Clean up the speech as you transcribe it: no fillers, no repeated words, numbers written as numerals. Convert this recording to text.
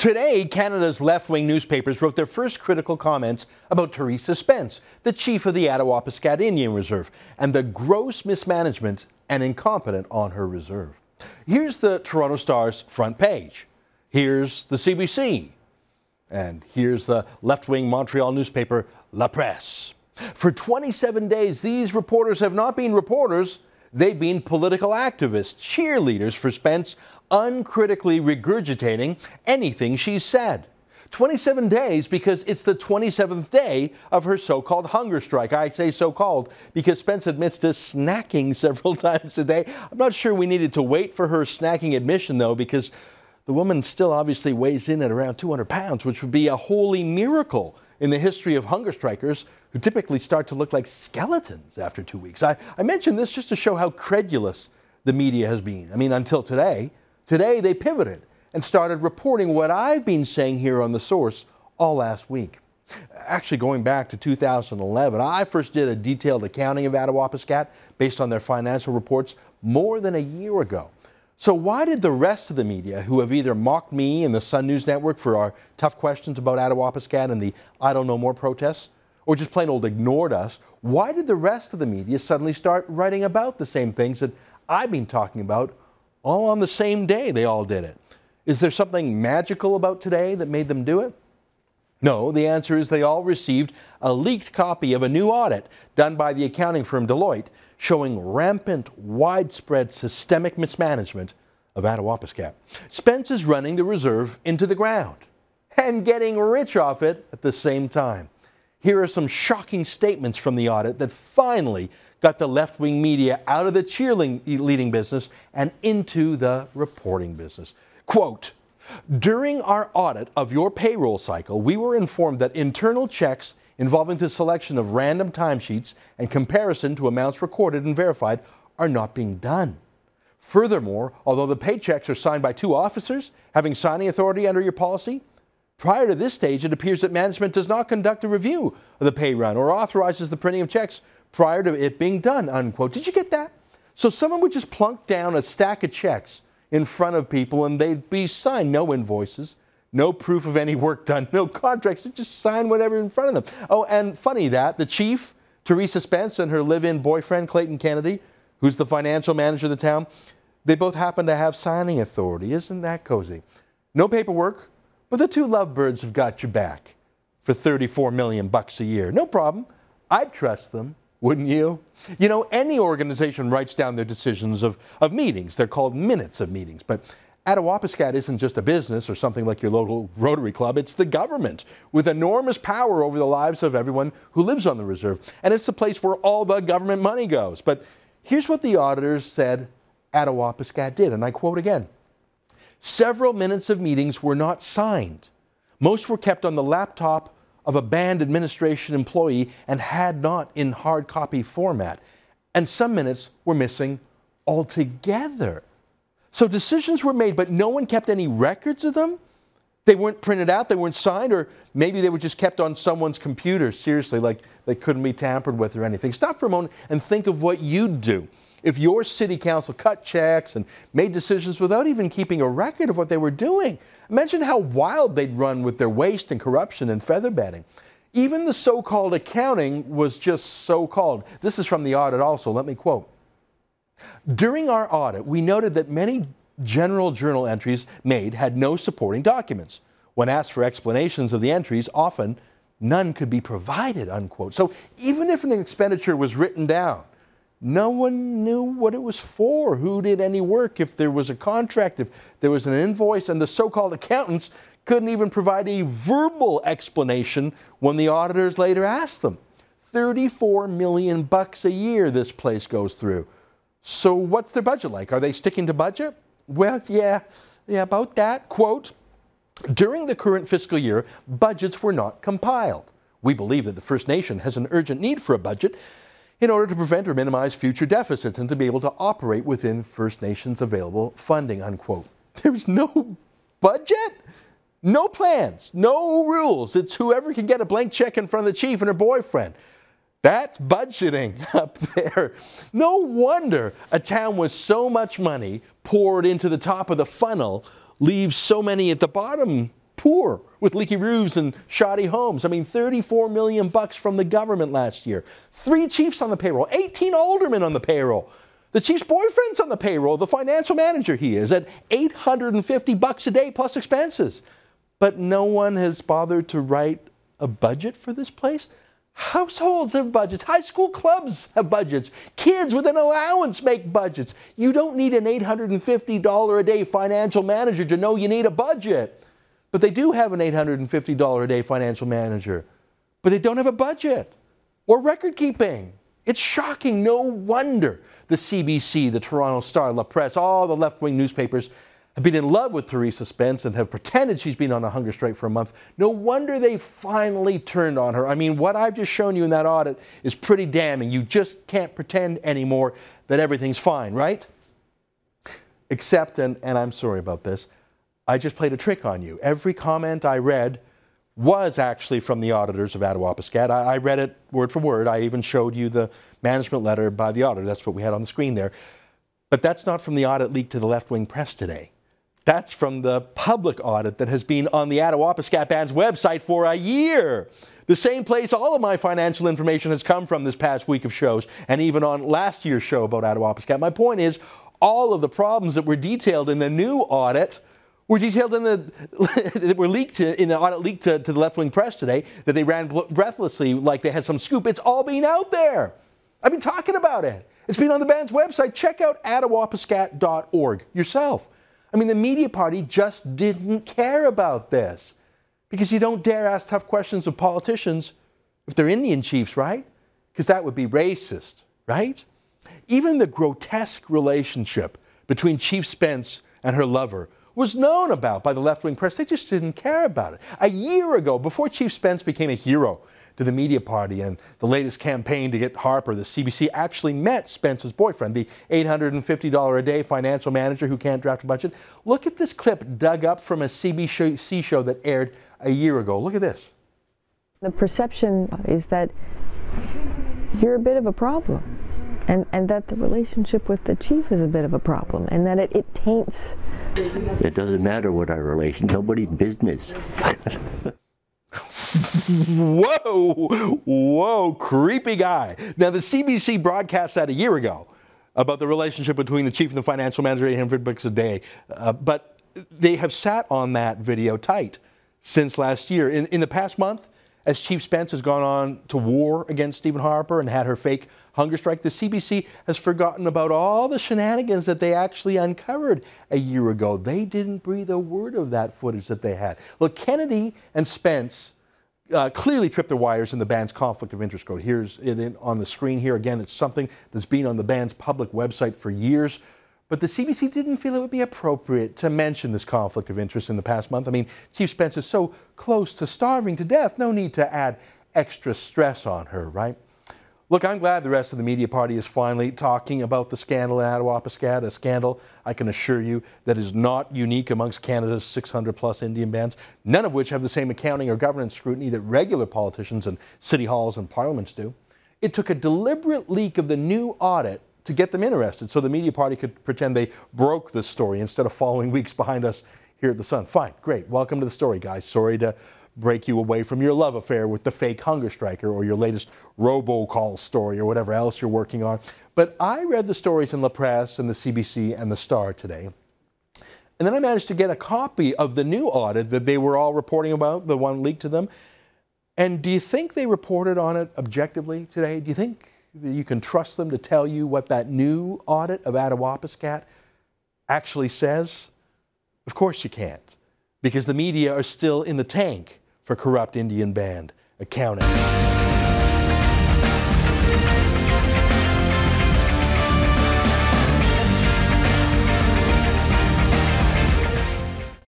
Today, Canada's left-wing newspapers wrote their first critical comments about Chief Spence, the chief of the Attawapi-Scandal Indian Reserve, and the gross mismanagement and incompetence on her reserve. Here's the Toronto Star's front page. Here's the CBC. And here's the left-wing Montreal newspaper, La Presse. For 27 days, these reporters have not been reporters. They've been political activists, cheerleaders for Spence, uncritically regurgitating anything she's said. 27 days because it's the 27th day of her so-called hunger strike. I say so-called because Spence admits to snacking several times a day. I'm not sure we needed to wait for her snacking admission, though, because the woman still obviously weighs in at around 200 pounds, which would be a holy miracle in the history of hunger strikers who typically start to look like skeletons after 2 weeks. I mention this just to show how credulous the media has been. I mean, until today. Today they pivoted and started reporting what I've been saying here on The Source all last week. Actually, going back to 2011, I first did a detailed accounting of Attawapi-Scandal based on their financial reports more than a year ago. So why did the rest of the media, who have either mocked me and the Sun News Network for our tough questions about Attawapi-Scandal and the I Don't Know More protests, or just plain old ignored us, why did the rest of the media suddenly start writing about the same things that I've been talking about all on the same day they all did it? Is there something magical about today that made them do it? No, the answer is they all received a leaked copy of a new audit done by the accounting firm Deloitte showing rampant, widespread systemic mismanagement of Attawapi-Scandal. Spence is running the reserve into the ground and getting rich off it at the same time. Here are some shocking statements from the audit that finally got the left-wing media out of the cheerleading business and into the reporting business. Quote, "During our audit of your payroll cycle, we were informed that internal checks involving the selection of random timesheets and comparison to amounts recorded and verified are not being done. Furthermore, although the paychecks are signed by 2 officers having signing authority under your policy, prior to this stage, it appears that management does not conduct a review of the pay run or authorizes the printing of checks prior to it being done," unquote. Did you get that? So someone would just plunk down a stack of checks in front of people and they'd be signed. No invoices, no proof of any work done, no contracts. They just sign whatever in front of them. Oh, and funny that the chief, Chief Spence, and her live-in boyfriend, Clayton Kennedy, who's the financial manager of the town, they both happen to have signing authority. Isn't that cozy? No paperwork, but the 2 lovebirds have got your back for $34 million a year. No problem. I'd trust them. Wouldn't you? You know, any organization writes down their decisions of meetings. They're called minutes of meetings. But Attawapi-Scandal isn't just a business or something like your local Rotary Club. It's the government with enormous power over the lives of everyone who lives on the reserve. And it's the place where all the government money goes. But here's what the auditors said Attawapi-Scandal did, and I quote again. "Several minutes of meetings were not signed. Most were kept on the laptop of a banned administration employee and had not in hard copy format. And some minutes were missing altogether." So decisions were made, but no one kept any records of them? They weren't printed out, they weren't signed, or maybe they were just kept on someone's computer, seriously, like they couldn't be tampered with or anything. Stop for a moment and think of what you'd do if your city council cut checks and made decisions without even keeping a record of what they were doing. Imagine how wild they'd run with their waste and corruption and feather bedding. Even the so-called accounting was just so-called. This is from the audit also. Let me quote. "During our audit, we noted that many general journal entries made had no supporting documents. When asked for explanations of the entries, often none could be provided," unquote. So even if an expenditure was written down, no one knew what it was for, who did any work, if there was a contract, if there was an invoice, and the so-called accountants couldn't even provide a verbal explanation when the auditors later asked them. $34 million a year this place goes through. So what's their budget like? Are they sticking to budget? Well, yeah, about that. Quote, "During the current fiscal year, budgets were not compiled. We believe that the First Nation has an urgent need for a budget in order to prevent or minimize future deficits and to be able to operate within First Nations available funding," unquote. There's no budget, no plans, no rules. It's whoever can get a blank check in front of the chief and her boyfriend. That's budgeting up there. No wonder a town with so much money poured into the top of the funnel leaves so many at the bottom poor with leaky roofs and shoddy homes. I mean, $34 million from the government last year. 3 chiefs on the payroll, 18 aldermen on the payroll. The chief's boyfriend's on the payroll, the financial manager he is, at $850 a day plus expenses. But no one has bothered to write a budget for this place? Households have budgets. High school clubs have budgets. Kids with an allowance make budgets. You don't need an $850 a day financial manager to know you need a budget. But they do have an $850 a day financial manager. But they don't have a budget or record keeping. It's shocking. No wonder the CBC, the Toronto Star, La Presse, all the left-wing newspapers have been in love with Theresa Spence and have pretended she's been on a hunger strike for a month. No wonder they finally turned on her. I mean, what I've just shown you in that audit is pretty damning. You just can't pretend anymore that everything's fine, right? Except, and I'm sorry about this, I just played a trick on you. Every comment I read was actually from the auditors of Attawapi-Scandal. I read it word for word. I even showed you the management letter by the auditor. That's what we had on the screen there. But that's not from the audit leaked to the left-wing press today. That's from the public audit that has been on the Attawapi-Scandal band's website for a year. The same place all of my financial information has come from this past week of shows, and even on last year's show about Attawapi-Scandal. My point is, all of the problems that were detailed in the new audit were detailed in that were leaked in the audit leaked to the left-wing press today, that they ran breathlessly like they had some scoop. It's all been out there. I've been talking about it. It's been on the band's website. Check out ATTAWAPISKAT.org yourself. I mean, the media party just didn't care about this because you don't dare ask tough questions of politicians if they're Indian chiefs, right? Because that would be racist, right? Even the grotesque relationship between Chief Spence and her lover was known about by the left-wing press. They just didn't care about it. A year ago, before Chief Spence became a hero to the media party and the latest campaign to get Harper, the CBC actually met Spence's boyfriend, the $850 a day financial manager who can't draft a budget. Look at this clip dug up from a CBC show that aired a year ago. Look at this. The perception is that you're a bit of a problem. And that the relationship with the chief is a bit of a problem, and that it taints. It doesn't matter what our relation, nobody's business. Whoa, creepy guy. Now, the CBC broadcast that a year ago about the relationship between the chief and the financial manager, $800 a day. But they have sat on that video tight since last year. In the past month, as Chief Spence has gone on to war against Stephen Harper and had her fake hunger strike, the CBC has forgotten about all the shenanigans that they actually uncovered a year ago. They didn't breathe a word of that footage that they had. Look, Kennedy and Spence clearly tripped the wires in the band's conflict of interest code. Here's it on the screen here. Again, it's something that's been on the band's public website for years. But the CBC didn't feel it would be appropriate to mention this conflict of interest in the past month. I mean, Chief Spence is so close to starving to death. No need to add extra stress on her, right? Look, I'm glad the rest of the media party is finally talking about the scandal in Attawapi-Scandal, a scandal I can assure you that is not unique amongst Canada's 600-plus Indian bands, none of which have the same accounting or governance scrutiny that regular politicians and city halls and parliaments do. It took a deliberate leak of the new audit to get them interested so the media party could pretend they broke the story instead of following weeks behind us here at The Sun. Fine, great. Welcome to the story, guys. Sorry to break you away from your love affair with the fake hunger striker or your latest robocall story or whatever else you're working on. But I read the stories in La Presse and the CBC and the Star today. And then I managed to get a copy of the new audit that they were all reporting about, the one leaked to them. And do you think they reported on it objectively today? Do you think that you can trust them to tell you what that new audit of Attawapi-Scandal actually says? Of course you can't, because the media are still in the tank for corrupt Indian band accounting.